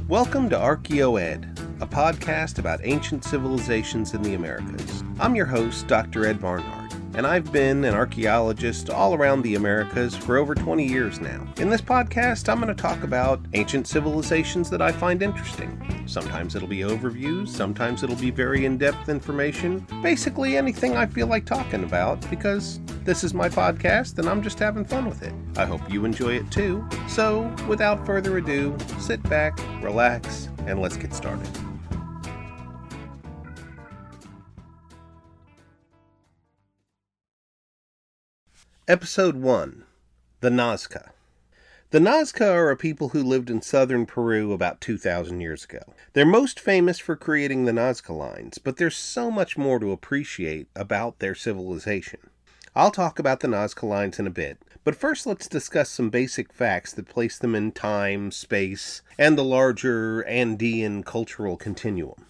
Welcome to ArchaeoEd, a podcast about ancient civilizations in the Americas. I'm your host, Dr. Ed Barnhart, and I've been an archaeologist all around the Americas for over 20 years now. In this podcast, I'm going to talk about ancient civilizations that I find interesting. Sometimes it'll be overviews, sometimes it'll be very in-depth information, basically anything I feel like talking about, because this is my podcast and I'm just having fun with it. I hope you enjoy it too. So, without further ado, sit back, relax, and let's get started. Episode 1. The Nazca. The Nazca are a people who lived in southern Peru about 2,000 years ago. They're most famous for creating the Nazca Lines, but there's so much more to appreciate about their civilization. I'll talk about the Nazca Lines in a bit, but first let's discuss some basic facts that place them in time, space, and the larger Andean cultural continuum.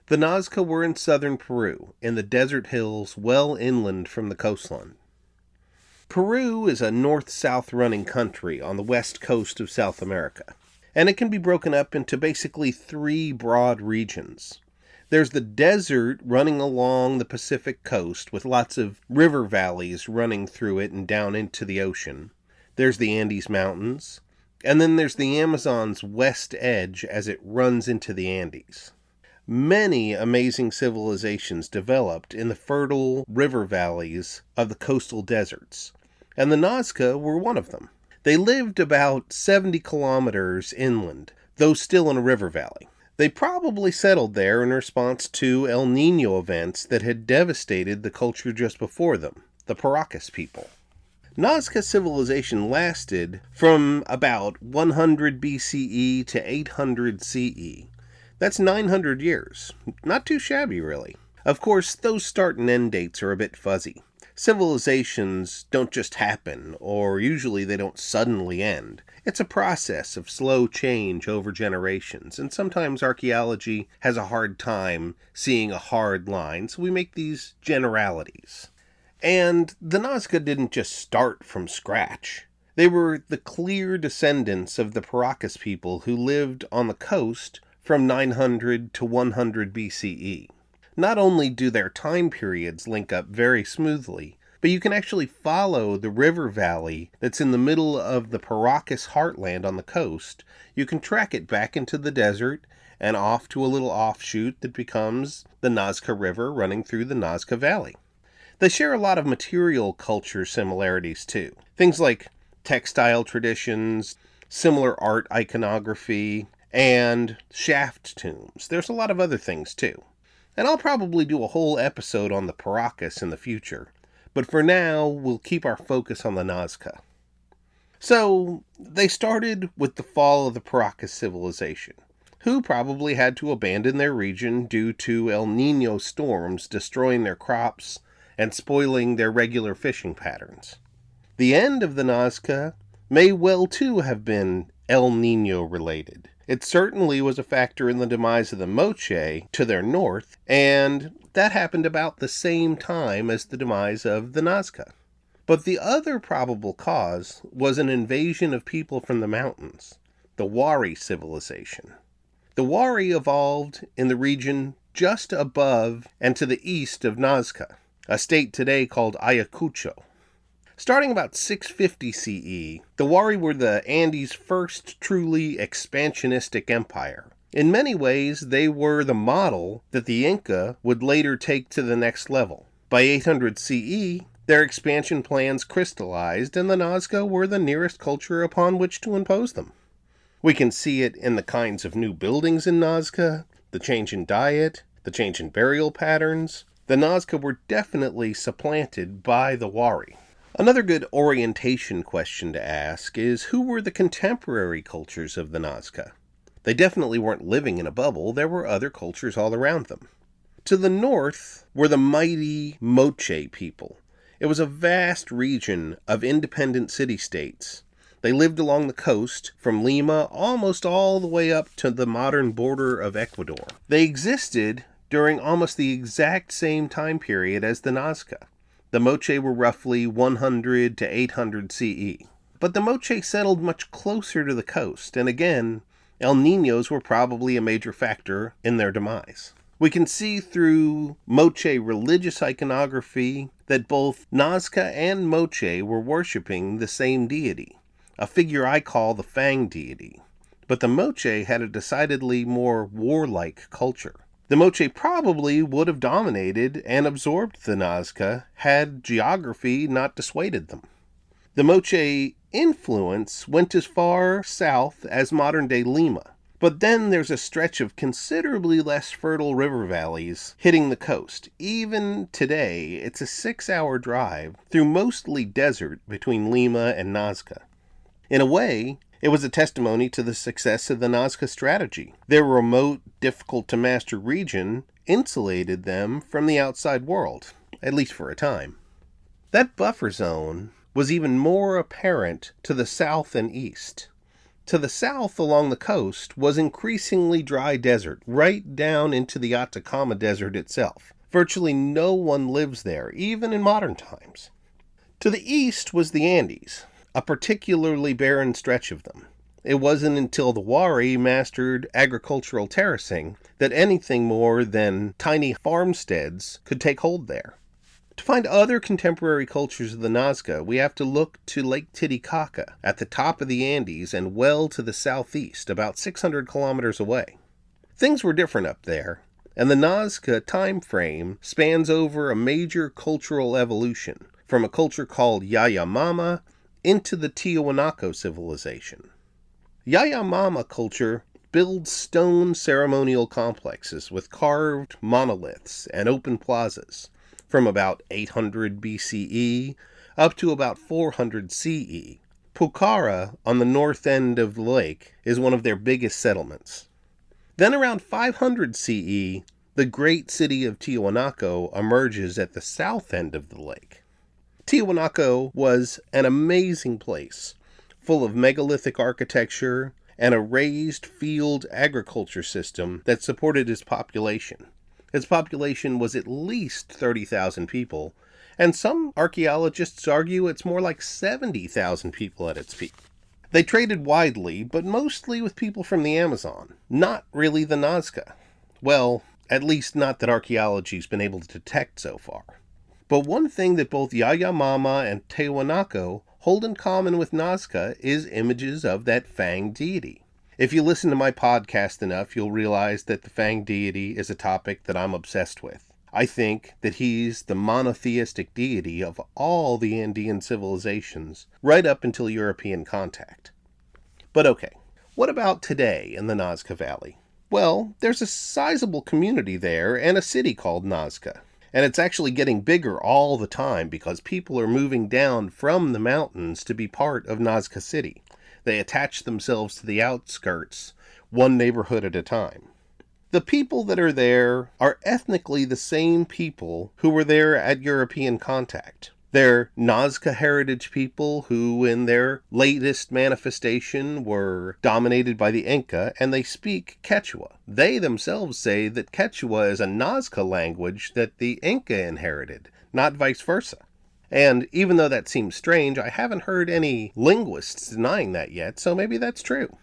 The Nazca were in southern Peru, in the desert hills well inland from the coastline. Peru is a north-south running country on the west coast of South America, and it can be broken up into basically three broad regions. There's the desert running along the Pacific coast with lots of river valleys running through it and down into the ocean. There's the Andes Mountains, and then there's the Amazon's west edge as it runs into the Andes. Many amazing civilizations developed in the fertile river valleys of the coastal deserts, and the Nazca were one of them. They lived about 70 kilometers inland, though still in a river valley. They probably settled there in response to El Niño events that had devastated the culture just before them, the Paracas people. Nazca civilization lasted from about 100 BCE to 800 CE. That's 900 years. Not too shabby, really. Of course, those start and end dates are a bit fuzzy. Civilizations don't just happen, or usually they don't suddenly end. It's a process of slow change over generations, and sometimes archaeology has a hard time seeing a hard line, so we make these generalities. And the Nazca didn't just start from scratch. They were the clear descendants of the Paracas people who lived on the coast from 900 to 100 BCE. Not only do their time periods link up very smoothly, but you can actually follow the river valley that's in the middle of the Paracas heartland on the coast. You can track it back into the desert and off to a little offshoot that becomes the Nazca River running through the Nazca Valley. They share a lot of material culture similarities too. Things like textile traditions, similar art iconography, and shaft tombs. There's a lot of other things too. And I'll probably do a whole episode on the Paracas in the future, but for now, we'll keep our focus on the Nazca. So, they started with the fall of the Paracas civilization, who probably had to abandon their region due to El Niño storms destroying their crops and spoiling their regular fishing patterns. The end of the Nazca may well too have been El Niño related. It certainly was a factor in the demise of the Moche to their north, and that happened about the same time as the demise of the Nazca. But the other probable cause was an invasion of people from the mountains, the Wari civilization. The Wari evolved in the region just above and to the east of Nazca, a state today called Ayacucho. Starting about 650 CE, the Wari were the Andes' first truly expansionistic empire. In many ways, they were the model that the Inca would later take to the next level. By 800 CE, their expansion plans crystallized, and the Nazca were the nearest culture upon which to impose them. We can see it in the kinds of new buildings in Nazca, the change in diet, the change in burial patterns. The Nazca were definitely supplanted by the Wari. Another good orientation question to ask is, who were the contemporary cultures of the Nazca? They definitely weren't living in a bubble. There were other cultures all around them. To the north were the mighty Moche people. It was a vast region of independent city-states. They lived along the coast, from Lima almost all the way up to the modern border of Ecuador. They existed during almost the exact same time period as the Nazca. The Moche were roughly 100 to 800 CE. But the Moche settled much closer to the coast, and again, El Niños were probably a major factor in their demise. We can see through Moche religious iconography that both Nazca and Moche were worshipping the same deity, a figure I call the Fang deity. But the Moche had a decidedly more warlike culture. The Moche probably would have dominated and absorbed the Nazca had geography not dissuaded them. The Moche influence went as far south as modern-day Lima, but then there's a stretch of considerably less fertile river valleys hitting the coast. Even today, it's a 6-hour drive through mostly desert between Lima and Nazca. In a way, it was a testimony to the success of the Nazca strategy. Their remote, difficult-to-master region insulated them from the outside world, at least for a time. That buffer zone was even more apparent to the south and east. To the south along the coast was increasingly dry desert, right down into the Atacama Desert itself. Virtually no one lives there, even in modern times. To the east was the Andes, a particularly barren stretch of them. It wasn't until the Wari mastered agricultural terracing that anything more than tiny farmsteads could take hold there. To find other contemporary cultures of the Nazca, we have to look to Lake Titicaca at the top of the Andes and well to the southeast, about 600 kilometers away. Things were different up there, and the Nazca time frame spans over a major cultural evolution, from a culture called Yayamama into the Tiwanaku civilization. Yayamama culture builds stone ceremonial complexes with carved monoliths and open plazas, from about 800 BCE up to about 400 CE. Pucara, on the north end of the lake, is one of their biggest settlements. Then around 500 CE, the great city of Tiwanaku emerges at the south end of the lake. Tiwanaku was an amazing place, full of megalithic architecture and a raised field agriculture system that supported its population. Its population was at least 30,000 people, and some archaeologists argue it's more like 70,000 people at its peak. They traded widely, but mostly with people from the Amazon, not really the Nazca. Well, at least not that archaeology's been able to detect so far. But one thing that both Yayamama and Tiwanaku hold in common with Nazca is images of that Fang deity. If you listen to my podcast enough, you'll realize that the Fang deity is a topic that I'm obsessed with. I think that he's the monotheistic deity of all the Andean civilizations, right up until European contact. But okay, what about today in the Nazca Valley? Well, there's a sizable community there and a city called Nazca. And it's actually getting bigger all the time because people are moving down from the mountains to be part of Nazca City. They attach themselves to the outskirts, one neighborhood at a time. The people that are there are ethnically the same people who were there at European contact. They're Nazca heritage people who, in their latest manifestation, were dominated by the Inca, and they speak Quechua. They themselves say that Quechua is a Nazca language that the Inca inherited, not vice versa. And even though that seems strange, I haven't heard any linguists denying that yet, so maybe that's true.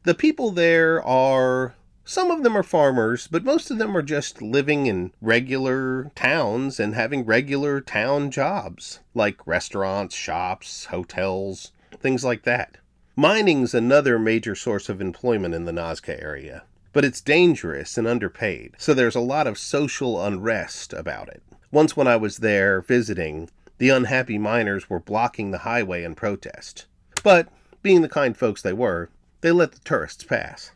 The people there are... Some of them are farmers, but most of them are just living in regular towns and having regular town jobs, like restaurants, shops, hotels, things like that. Mining's another major source of employment in the Nazca area, but it's dangerous and underpaid, so there's a lot of social unrest about it. Once when I was there visiting, the unhappy miners were blocking the highway in protest. But, being the kind folks they were, they let the tourists pass.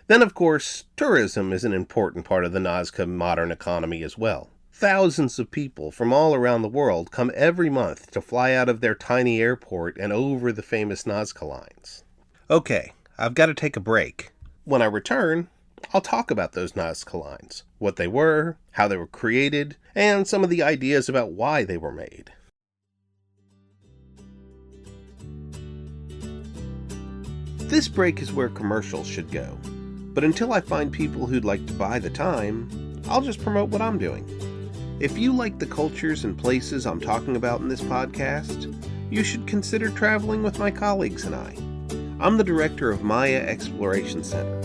Then, of course, tourism is an important part of the Nazca modern economy as well. Thousands of people from all around the world come every month to fly out of their tiny airport and over the famous Nazca Lines. Okay, I've got to take a break. When I return, I'll talk about those Nazca Lines, what they were, how they were created, and some of the ideas about why they were made. This break is where commercials should go. But until I find people who'd like to buy the time, I'll just promote what I'm doing. If you like the cultures and places I'm talking about in this podcast, you should consider traveling with my colleagues and I. I'm the director of Maya Exploration Center,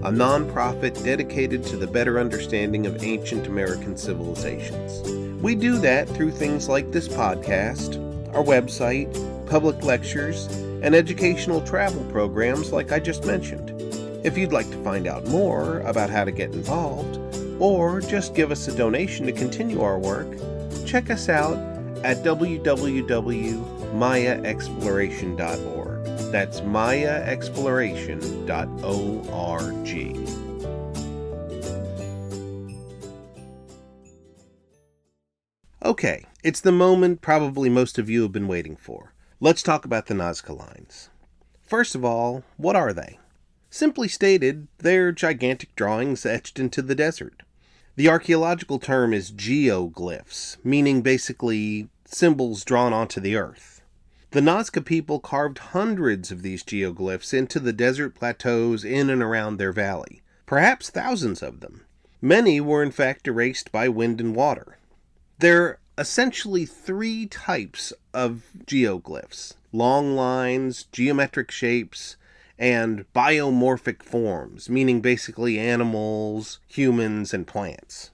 a nonprofit dedicated to the better understanding of ancient American civilizations. We do that through things like this podcast, our website, public lectures, and educational travel programs like I just mentioned. If you'd like to find out more about how to get involved, or just give us a donation to continue our work, check us out at www.mayaexploration.org. That's mayaexploration.org. Okay, it's the moment probably most of you have been waiting for. Let's talk about the Nazca Lines. First of all, what are they? Simply stated, they're gigantic drawings etched into the desert. The archaeological term is geo-glyphs, meaning basically symbols drawn onto the earth. The Nazca people carved hundreds of these geoglyphs into the desert plateaus in and around their valley, perhaps thousands of them. Many were in fact erased by wind and water. There are essentially three types of geoglyphs: long lines, geometric shapes, and biomorphic forms, meaning basically animals, humans, and plants.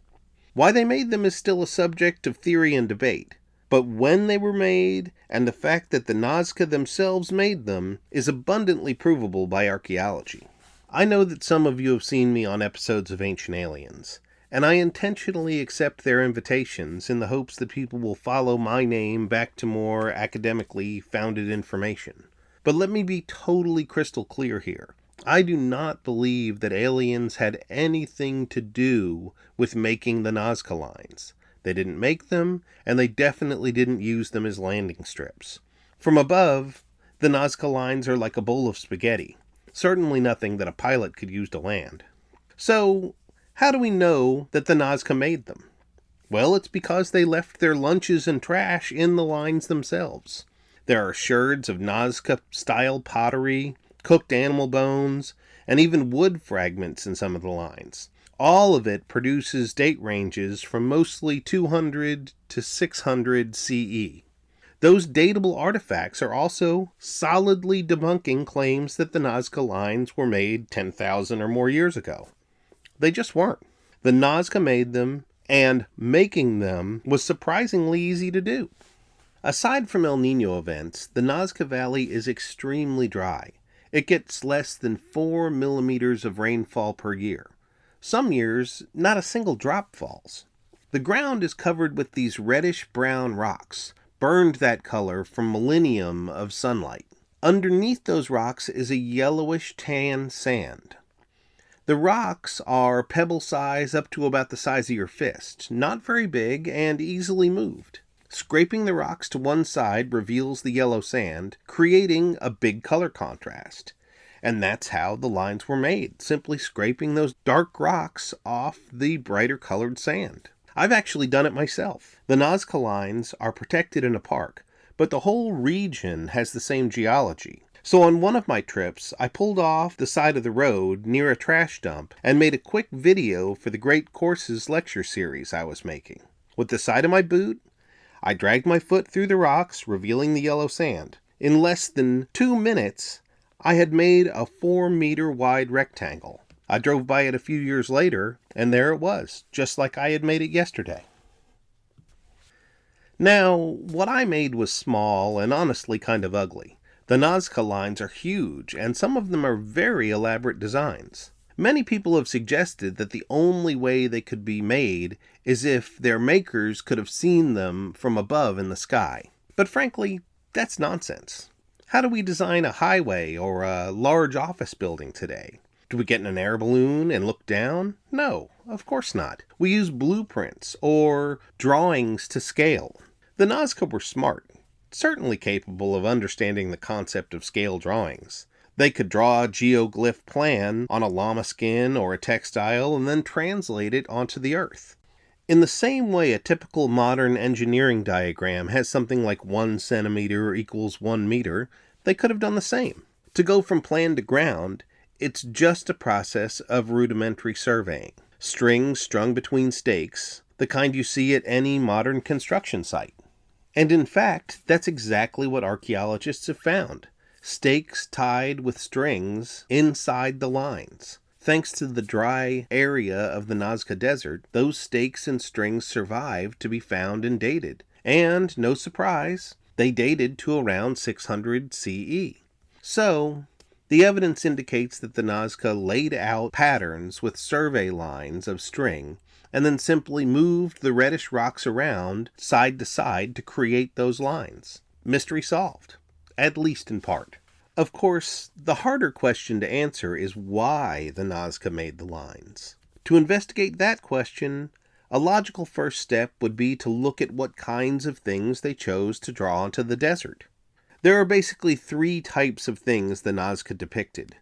Why they made them is still a subject of theory and debate. But when they were made, and the fact that the Nazca themselves made them, is abundantly provable by archaeology. I know that some of you have seen me on episodes of Ancient Aliens, and I intentionally accept their invitations in the hopes that people will follow my name back to more academically founded information. But let me be totally crystal clear here. I do not believe that aliens had anything to do with making the Nazca Lines. They didn't make them, and they definitely didn't use them as landing strips. From above, the Nazca Lines are like a bowl of spaghetti, certainly nothing that a pilot could use to land. So, how do we know that the Nazca made them? Well, it's because they left their lunches and trash in the lines themselves. There are sherds of Nazca-style pottery, cooked animal bones, and even wood fragments in some of the lines. All of it produces date ranges from mostly 200 to 600 CE. Those datable artifacts are also solidly debunking claims that the Nazca Lines were made 10,000 or more years ago. They just weren't. The Nazca made them, and making them was surprisingly easy to do. Aside from El Niño events, the Nazca Valley is extremely dry. It gets less than 4 millimeters of rainfall per year. Some years, not a single drop falls. The ground is covered with these reddish-brown rocks, burned that color from millennia of sunlight. Underneath those rocks is a yellowish-tan sand. The rocks are pebble size up to about the size of your fist, not very big and easily moved. Scraping the rocks to one side reveals the yellow sand, creating a big color contrast. And that's how the lines were made, simply scraping those dark rocks off the brighter colored sand. I've actually done it myself. The Nazca Lines are protected in a park, but the whole region has the same geology. So on one of my trips, I pulled off the side of the road near a trash dump and made a quick video for the Great Courses lecture series I was making. With the side of my boot, I dragged my foot through the rocks, revealing the yellow sand. In less than 2 minutes, I had made a 4-meter wide rectangle. I drove by it a few years later, and there it was, just like I had made it yesterday. Now, what I made was small and honestly kind of ugly. The Nazca Lines are huge, and some of them are very elaborate designs. Many people have suggested that the only way they could be made is if their makers could have seen them from above in the sky. But frankly, that's nonsense. How do we design a highway or a large office building today? Do we get in an air balloon and look down? No, of course not. We use blueprints or drawings to scale. The Nazca were smart, certainly capable of understanding the concept of scale drawings. They could draw a geoglyph plan on a llama skin or a textile and then translate it onto the earth. In the same way a typical modern engineering diagram has something like 1 centimeter equals 1 meter, they could have done the same. To go from plan to ground, it's just a process of rudimentary surveying. Strings strung between stakes, the kind you see at any modern construction site. And in fact, that's exactly what archaeologists have found. stakes tied with strings inside the lines. Thanks to the dry area of the Nazca Desert, those stakes and strings survived to be found and dated. And, no surprise, they dated to around 600 CE. So, the evidence indicates that the Nazca laid out patterns with survey lines of string and then simply moved the reddish rocks around side to side to create those lines. Mystery solved, at least in part. Of course, the harder question to answer is why the Nazca made the lines. To investigate that question, a logical first step would be to look at what kinds of things they chose to draw onto the desert. There are basically three types of things the Nazca depicted: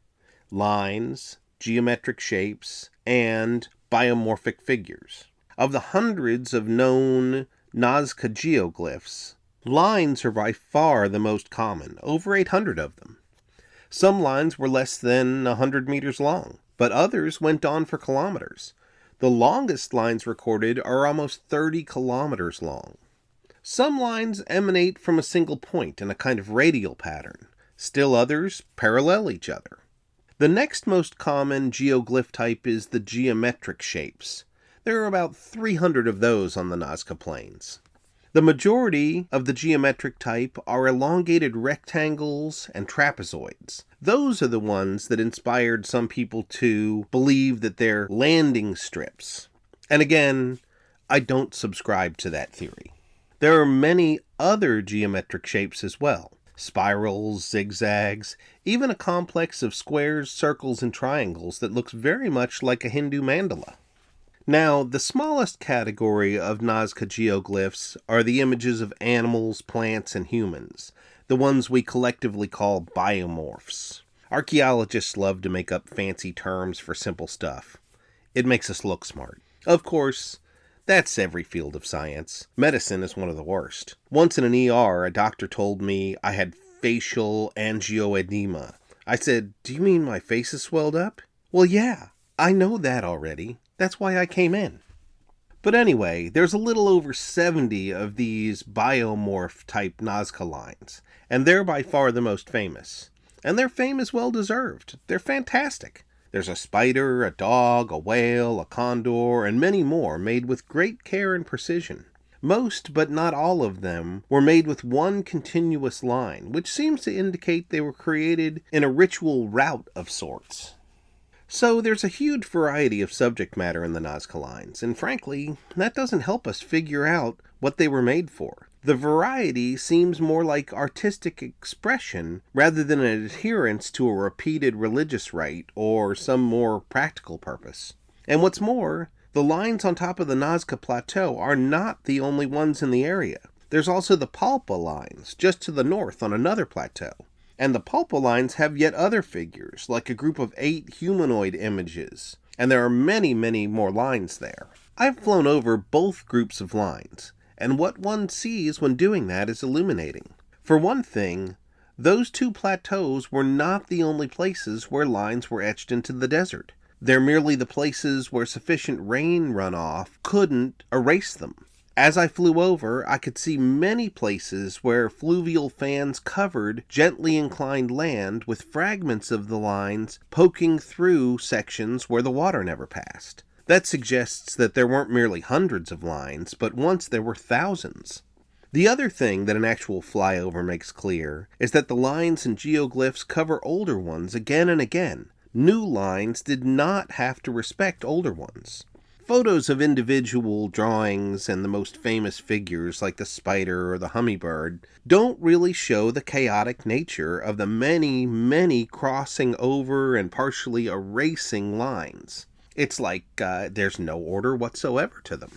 lines, geometric shapes, and biomorphic figures. Of the hundreds of known Nazca geoglyphs, lines are by far the most common, over 800 of them. Some lines were less than 100 meters long, but others went on for kilometers. The longest lines recorded are almost 30 kilometers long. Some lines emanate from a single point in a kind of radial pattern. Still others parallel each other. The next most common geoglyph type is the geometric shapes. There are about 300 of those on the Nazca Plains. The majority of the geometric type are elongated rectangles and trapezoids. Those are the ones that inspired some people to believe that they're landing strips. And again, I don't subscribe to that theory. There are many other geometric shapes as well. Spirals, zigzags, even a complex of squares, circles, and triangles that looks very much like a Hindu mandala. Now, the smallest category of Nazca geoglyphs are the images of animals, plants, and humans, the ones we collectively call biomorphs. Archaeologists love to make up fancy terms for simple stuff. It makes us look smart. Of course, that's every field of science. Medicine is one of the worst. Once in an ER, a doctor told me I had facial angioedema. I said, "Do you mean my face is swelled up?" "Well, yeah, I know that already. That's why I came in." But anyway, there's a little over 70 of these biomorph-type Nazca lines, and they're by far the most famous. And their fame is well-deserved. They're fantastic. There's a spider, a dog, a whale, a condor, and many more made with great care and precision. Most, but not all of them, were made with one continuous line, which seems to indicate they were created in a ritual route of sorts. So there's a huge variety of subject matter in the Nazca Lines, and frankly, that doesn't help us figure out what they were made for. The variety seems more like artistic expression rather than an adherence to a repeated religious rite or some more practical purpose. And what's more, the lines on top of the Nazca Plateau are not the only ones in the area. There's also the Palpa lines, just to the north on another plateau. And the Palpa lines have yet other figures, like a group of 8 humanoid images. And there are many, many more lines there. I've flown over both groups of lines, and what one sees when doing that is illuminating. For one thing, those 2 plateaus were not the only places where lines were etched into the desert. They're merely the places where sufficient rain runoff couldn't erase them. As I flew over, I could see many places where fluvial fans covered gently inclined land with fragments of the lines poking through sections where the water never passed. That suggests that there weren't merely hundreds of lines, but once there were thousands. The other thing that an actual flyover makes clear is that the lines and geoglyphs cover older ones again and again. New lines did not have to respect older ones. Photos of individual drawings and the most famous figures like the spider or the hummingbird don't really show the chaotic nature of the many, many crossing over and partially erasing lines. It's like there's no order whatsoever to them.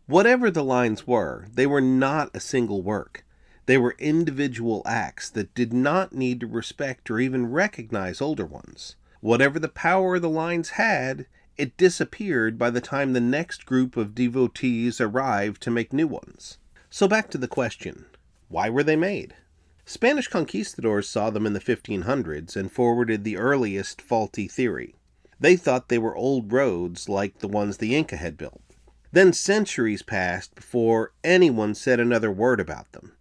Whatever the lines were, they were not a single work. They were individual acts that did not need to respect or even recognize older ones. Whatever the power the lines had, it disappeared by the time the next group of devotees arrived to make new ones. So back to the question, why were they made? Spanish conquistadors saw them in the 1500s and forwarded the earliest faulty theory. They thought they were old roads like the ones the Inca had built. Then centuries passed before anyone said another word about them.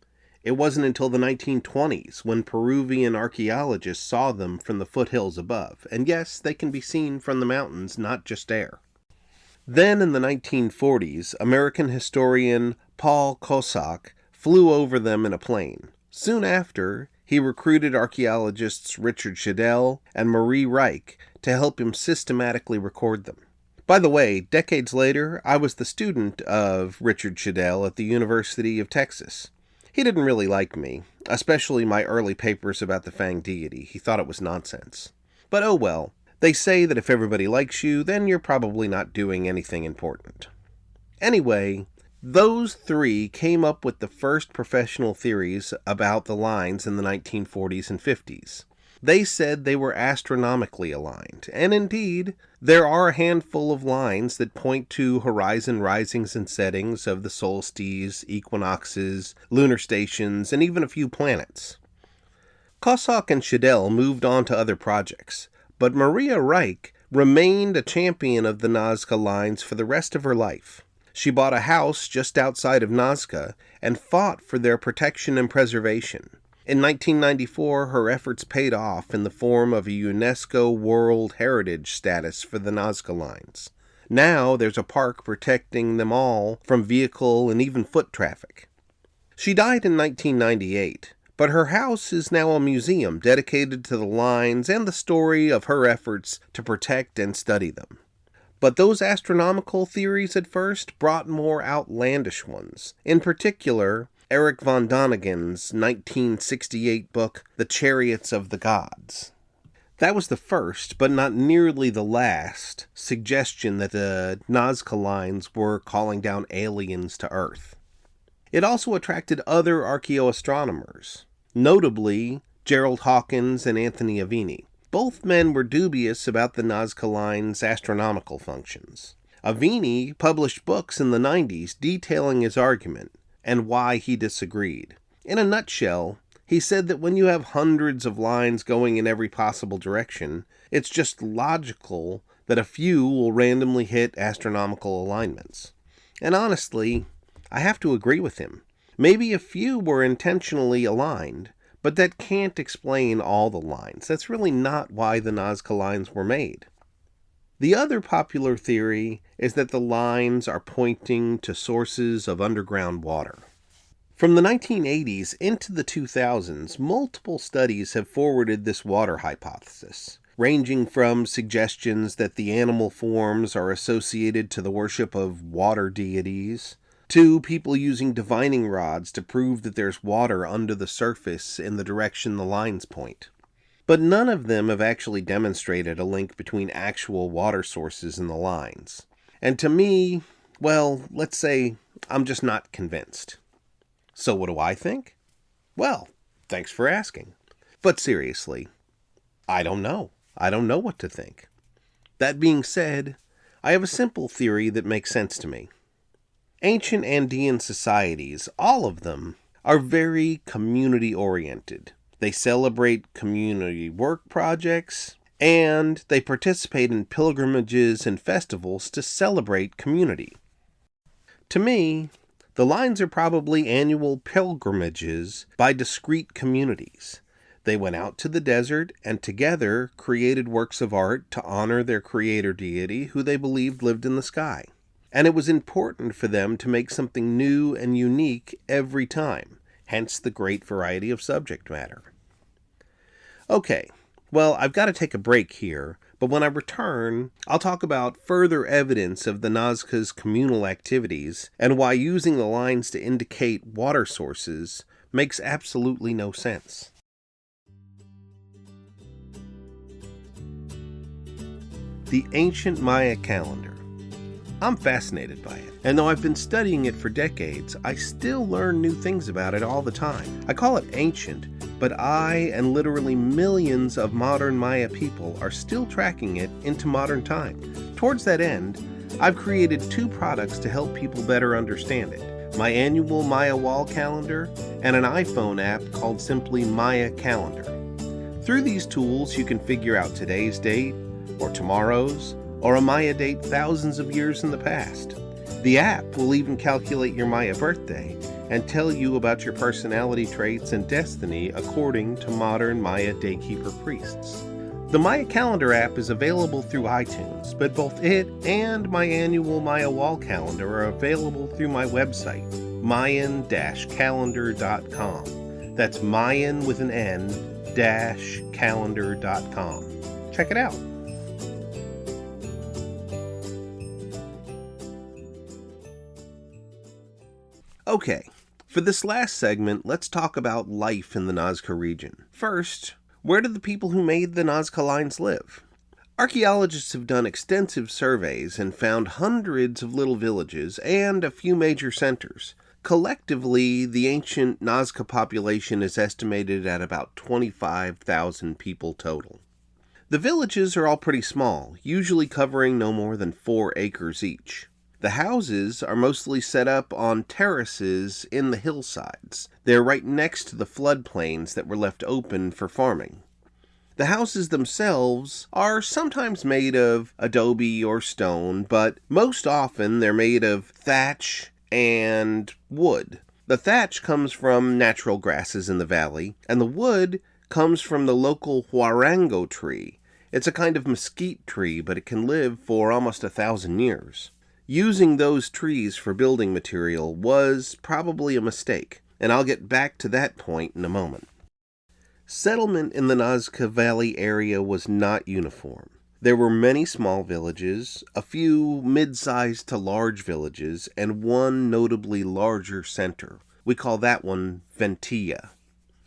It wasn't until the 1920s when Peruvian archaeologists saw them from the foothills above, and yes, they can be seen from the mountains, not just air. Then in the 1940s, American historian Paul Kosak flew over them in a plane. Soon after, he recruited archaeologists Richard Shadell and Marie Reich to help him systematically record them. By the way, decades later, I was the student of Richard Shadell at the University of Texas. He didn't really like me, especially my early papers about the Fang deity. He thought it was nonsense. But oh well. They say that if everybody likes you, then you're probably not doing anything important. Anyway, those three came up with the first professional theories about the lines in the 1940s and 50s. They said they were astronomically aligned, and indeed, there are a handful of lines that point to horizon risings and settings of the solstices, equinoxes, lunar stations, and even a few planets. Kosak and Shadell moved on to other projects, but Maria Reich remained a champion of the Nazca Lines for the rest of her life. She bought a house just outside of Nazca and fought for their protection and preservation. In 1994, her efforts paid off in the form of a UNESCO World Heritage status for the Nazca Lines. Now there's a park protecting them all from vehicle and even foot traffic. She died in 1998. But her house is now a museum dedicated to the lines and the story of her efforts to protect and study them. But those astronomical theories at first brought more outlandish ones. In particular, Eric von Donigen's 1968 book, The Chariots of the Gods. That was the first, but not nearly the last, suggestion that the Nazca Lines were calling down aliens to Earth. It also attracted other archaeoastronomers, notably Gerald Hawkins and Anthony Aveni. Both men were dubious about the Nazca Lines' astronomical functions. Aveni published books in the 90s detailing his argument and why he disagreed. In a nutshell, he said that when you have hundreds of lines going in every possible direction, it's just logical that a few will randomly hit astronomical alignments. And honestly, I have to agree with him. Maybe a few were intentionally aligned, but that can't explain all the lines. That's really not why the Nazca Lines were made. The other popular theory is that the lines are pointing to sources of underground water. From the 1980s into the 2000s, multiple studies have forwarded this water hypothesis, ranging from suggestions that the animal forms are associated to the worship of water deities, to people using divining rods to prove that there's water under the surface in the direction the lines point. But none of them have actually demonstrated a link between actual water sources and the lines. And to me, well, let's say I'm just not convinced. So what do I think? Well, thanks for asking. But seriously, I don't know. I don't know what to think. That being said, I have a simple theory that makes sense to me. Ancient Andean societies, all of them, are very community-oriented. They celebrate community work projects, and they participate in pilgrimages and festivals to celebrate community. To me, the lines are probably annual pilgrimages by discrete communities. They went out to the desert and together created works of art to honor their creator deity who they believed lived in the sky. And it was important for them to make something new and unique every time, hence the great variety of subject matter. Okay, well, I've got to take a break here, but when I return, I'll talk about further evidence of the Nazca's communal activities and why using the lines to indicate water sources makes absolutely no sense. The ancient Maya calendar. I'm fascinated by it, and though I've been studying it for decades, I still learn new things about it all the time. I call it ancient, but I and literally millions of modern Maya people are still tracking it into modern time. Towards that end, I've created 2 products to help people better understand it: my annual Maya wall calendar and an iPhone app called simply Maya Calendar. Through these tools, you can figure out today's date, or tomorrow's, or a Maya date thousands of years in the past. The app will even calculate your Maya birthday and tell you about your personality traits and destiny according to modern Maya daykeeper priests. The Maya Calendar app is available through iTunes, but both it and my annual Maya wall calendar are available through my website, Mayan-calendar.com. That's Mayan with an N, -calendar.com. Check it out. Okay, for this last segment, let's talk about life in the Nazca region. First, where do the people who made the Nazca Lines live? Archaeologists have done extensive surveys and found hundreds of little villages and a few major centers. Collectively, the ancient Nazca population is estimated at about 25,000 people total. The villages are all pretty small, usually covering no more than 4 acres each. The houses are mostly set up on terraces in the hillsides. They're right next to the floodplains that were left open for farming. The houses themselves are sometimes made of adobe or stone, but most often they're made of thatch and wood. The thatch comes from natural grasses in the valley, and the wood comes from the local huarango tree. It's a kind of mesquite tree, but it can live for almost 1,000 years. Using those trees for building material was probably a mistake, and I'll get back to that point in a moment. Settlement in the Nazca Valley area was not uniform. There were many small villages, a few mid-sized to large villages, and one notably larger center. We call that one Ventila.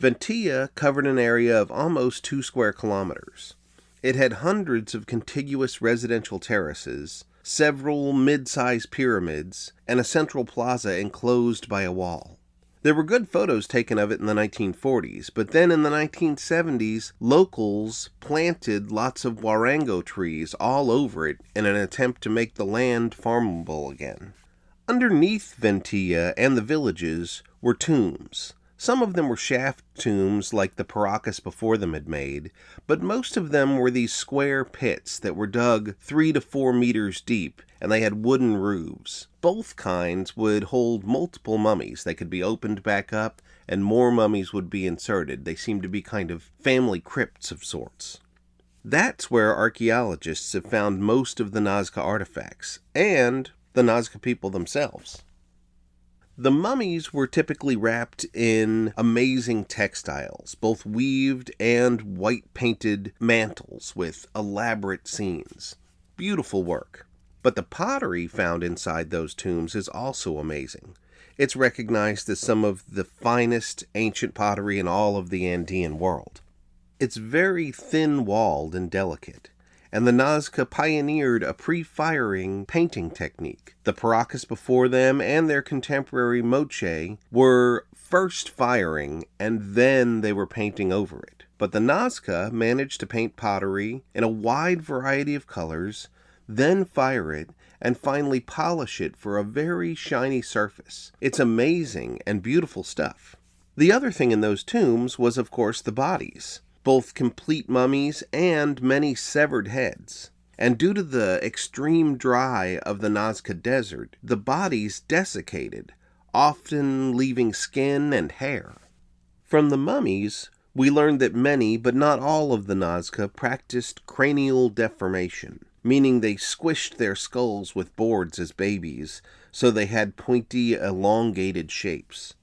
Ventila covered an area of almost 2 square kilometers. It had hundreds of contiguous residential terraces, several mid-sized pyramids, and a central plaza enclosed by a wall. There were good photos taken of it in the 1940s, but then in the 1970s, locals planted lots of huarango trees all over it in an attempt to make the land farmable again. Underneath Ventila and the villages were tombs. Some of them were shaft tombs like the Paracas before them had made, but most of them were these square pits that were dug 3 to 4 meters deep, and they had wooden roofs. Both kinds would hold multiple mummies. They could be opened back up, and more mummies would be inserted. They seemed to be kind of family crypts of sorts. That's where archaeologists have found most of the Nazca artifacts, and the Nazca people themselves. The mummies were typically wrapped in amazing textiles, both weaved and white-painted mantles with elaborate scenes. Beautiful work. But the pottery found inside those tombs is also amazing. It's recognized as some of the finest ancient pottery in all of the Andean world. It's very thin-walled and delicate, and the Nazca pioneered a pre-firing painting technique. The Paracas before them and their contemporary Moche were first firing, and then they were painting over it. But the Nazca managed to paint pottery in a wide variety of colors, then fire it, and finally polish it for a very shiny surface. It's amazing and beautiful stuff. The other thing in those tombs was, of course, the bodies. Both complete mummies and many severed heads. And due to the extreme dry of the Nazca Desert, the bodies desiccated, often leaving skin and hair. From the mummies, we learned that many, but not all of the Nazca practiced cranial deformation, meaning they squished their skulls with boards as babies, so they had pointy, elongated shapes.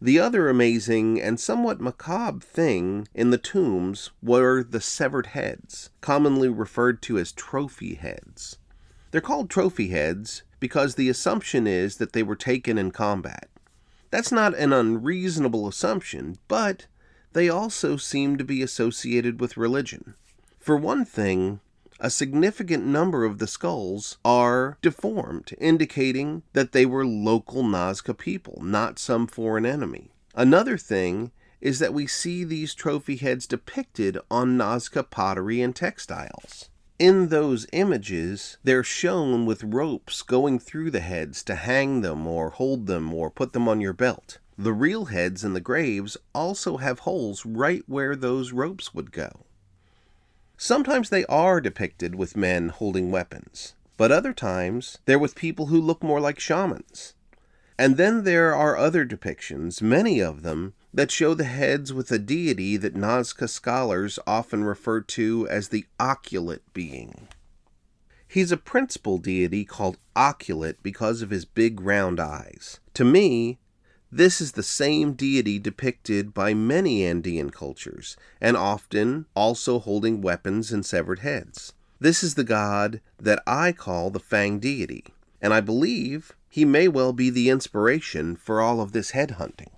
The other amazing and somewhat macabre thing in the tombs were the severed heads, commonly referred to as trophy heads. They're called trophy heads because the assumption is that they were taken in combat. That's not an unreasonable assumption, but they also seem to be associated with religion. For one thing, a significant number of the skulls are deformed, indicating that they were local Nazca people, not some foreign enemy. Another thing is that we see these trophy heads depicted on Nazca pottery and textiles. In those images, they're shown with ropes going through the heads to hang them or hold them or put them on your belt. The real heads in the graves also have holes right where those ropes would go. Sometimes they are depicted with men holding weapons, but other times they're with people who look more like shamans. And then there are other depictions, many of them, that show the heads with a deity that Nazca scholars often refer to as the oculate being. He's a principal deity called oculate because of his big round eyes. To me, this is the same deity depicted by many Andean cultures, and often also holding weapons and severed heads. This is the god that I call the Fang deity, and I believe he may well be the inspiration for all of this head hunting.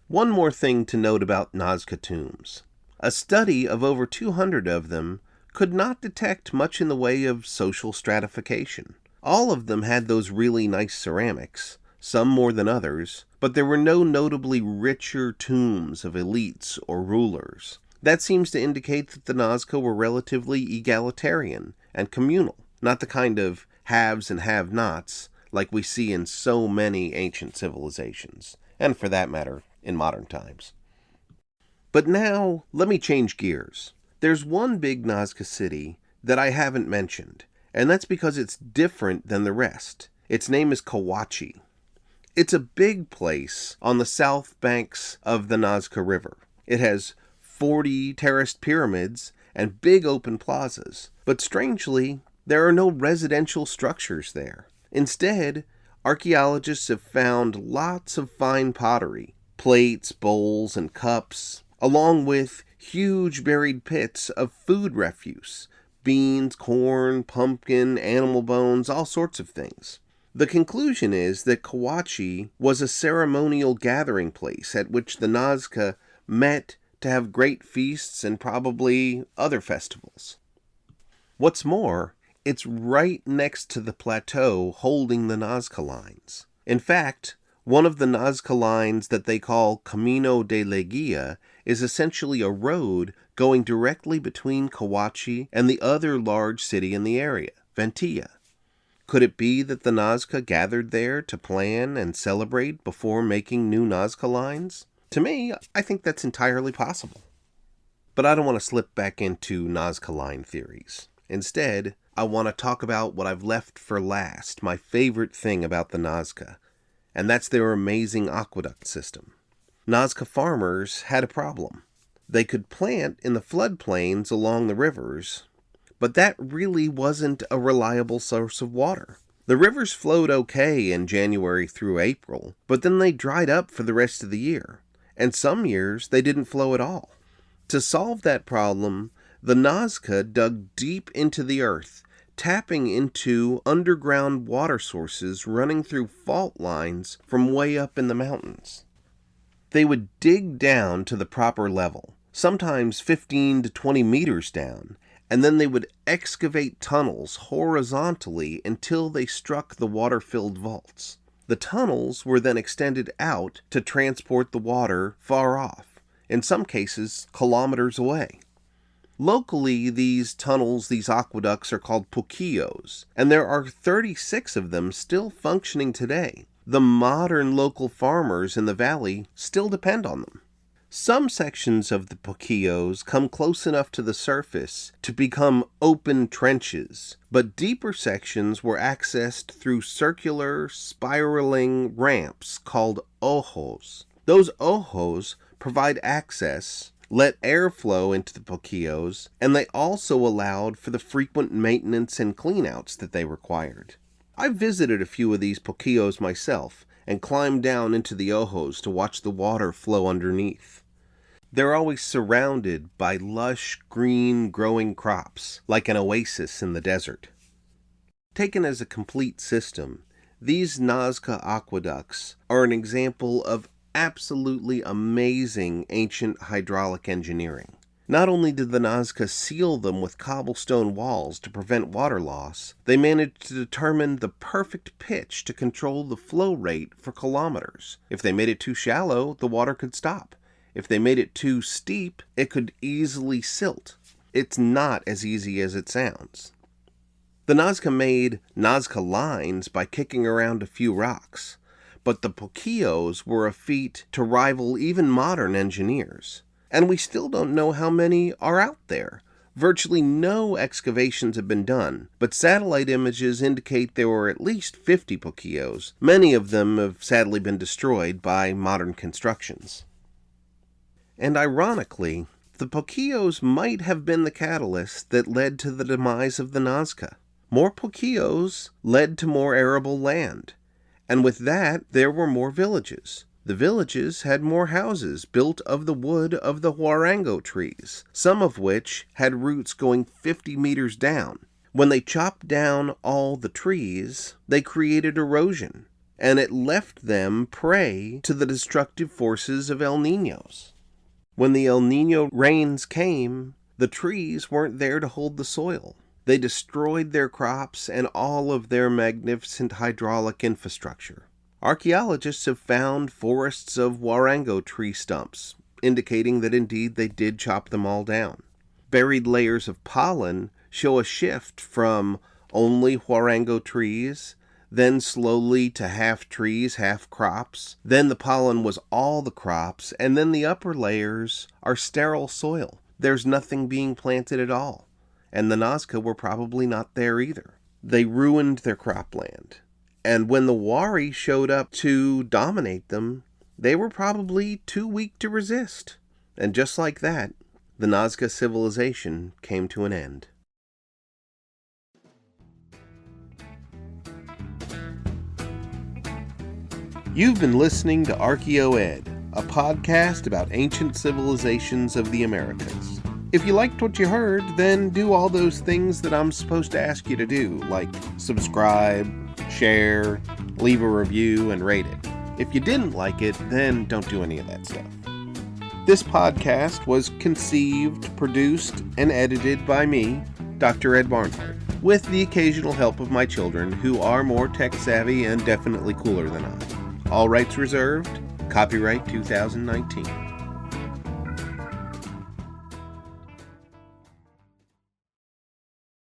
One more thing to note about Nazca tombs. A study of over 200 of them could not detect much in the way of social stratification. All of them had those really nice ceramics, some more than others, but there were no notably richer tombs of elites or rulers. That seems to indicate that the Nazca were relatively egalitarian and communal, not the kind of haves and have-nots like we see in so many ancient civilizations, and for that matter, in modern times. But now, let me change gears. There's one big Nazca city that I haven't mentioned, and that's because it's different than the rest. Its name is Kawachi. It's a big place on the south banks of the Nazca River. It has 40 terraced pyramids and big open plazas, but strangely, there are no residential structures there. Instead, archaeologists have found lots of fine pottery, plates, bowls, and cups, along with huge buried pits of food refuse, beans, corn, pumpkin, animal bones, all sorts of things. The conclusion is that Kawachi was a ceremonial gathering place at which the Nazca met to have great feasts and probably other festivals. What's more, it's right next to the plateau holding the Nazca Lines. In fact, one of the Nazca Lines that they call Camino de la Guia is essentially a road going directly between Kawachi and the other large city in the area, Ventila. Could it be that the Nazca gathered there to plan and celebrate before making new Nazca Lines? To me, I think that's entirely possible. But I don't want to slip back into Nazca Line theories. Instead, I want to talk about what I've left for last, my favorite thing about the Nazca, and that's their amazing aqueduct system. Nazca farmers had a problem. They could plant in the floodplains along the rivers, but that really wasn't a reliable source of water. The rivers flowed okay in January through April, but then they dried up for the rest of the year, and some years they didn't flow at all. To solve that problem, the Nazca dug deep into the earth, tapping into underground water sources running through fault lines from way up in the mountains. They would dig down to the proper level, sometimes 15 to 20 meters down, and then they would excavate tunnels horizontally until they struck the water-filled vaults. The tunnels were then extended out to transport the water far off, in some cases kilometers away. Locally, these tunnels, these aqueducts, are called puquillos, and there are 36 of them still functioning today. The modern local farmers in the valley still depend on them. Some sections of the puquillos come close enough to the surface to become open trenches, but deeper sections were accessed through circular, spiraling ramps called ojos. Those ojos provide access, let air flow into the puquillos, and they also allowed for the frequent maintenance and cleanouts that they required. I've visited a few of these puquillos myself and climbed down into the ojos to watch the water flow underneath. They're always surrounded by lush, green, growing crops, like an oasis in the desert. Taken as a complete system, these Nazca aqueducts are an example of absolutely amazing ancient hydraulic engineering. Not only did the Nazca seal them with cobblestone walls to prevent water loss, they managed to determine the perfect pitch to control the flow rate for kilometers. If they made it too shallow, the water could stop. If they made it too steep, it could easily silt. It's not as easy as it sounds. The Nazca made Nazca Lines by kicking around a few rocks, but the puquillos were a feat to rival even modern engineers. And we still don't know how many are out there, Virtually no excavations have been done, but satellite images indicate there were at least 50 Poquillos. Many of them have sadly been destroyed by modern constructions. And ironically, the Poquillos might have been the catalyst that led to the demise of the Nazca. More Poquillos led to more arable land, and with that there were more villages. The villages had more houses built of the wood of the huarango trees, some of which had roots going 50 meters down. When they chopped down all the trees, they created erosion, and it left them prey to the destructive forces of El Niños. When the El Niño rains came, the trees weren't there to hold the soil. They destroyed their crops and all of their magnificent hydraulic infrastructure. Archaeologists have found forests of huarango tree stumps, indicating that indeed they did chop them all down. Buried layers of pollen show a shift from only huarango trees, then slowly to half trees, half crops. Then the pollen was all the crops, and then the upper layers are sterile soil. There's nothing being planted at all, and the Nazca were probably not there either. They ruined their cropland. And when the Wari showed up to dominate them, they were probably too weak to resist. And just like that, the Nazca civilization came to an end. You've been listening to ArchaeoEd, a podcast about ancient civilizations of the Americas. If you liked what you heard, then do all those things that I'm supposed to ask you to do, like subscribe, share, leave a review, and rate it. If you didn't like it, then don't do any of that stuff. This podcast was conceived, produced, and edited by me, Dr. Ed Barnhart, with the occasional help of my children, who are more tech-savvy and definitely cooler than I. All rights reserved. Copyright 2019.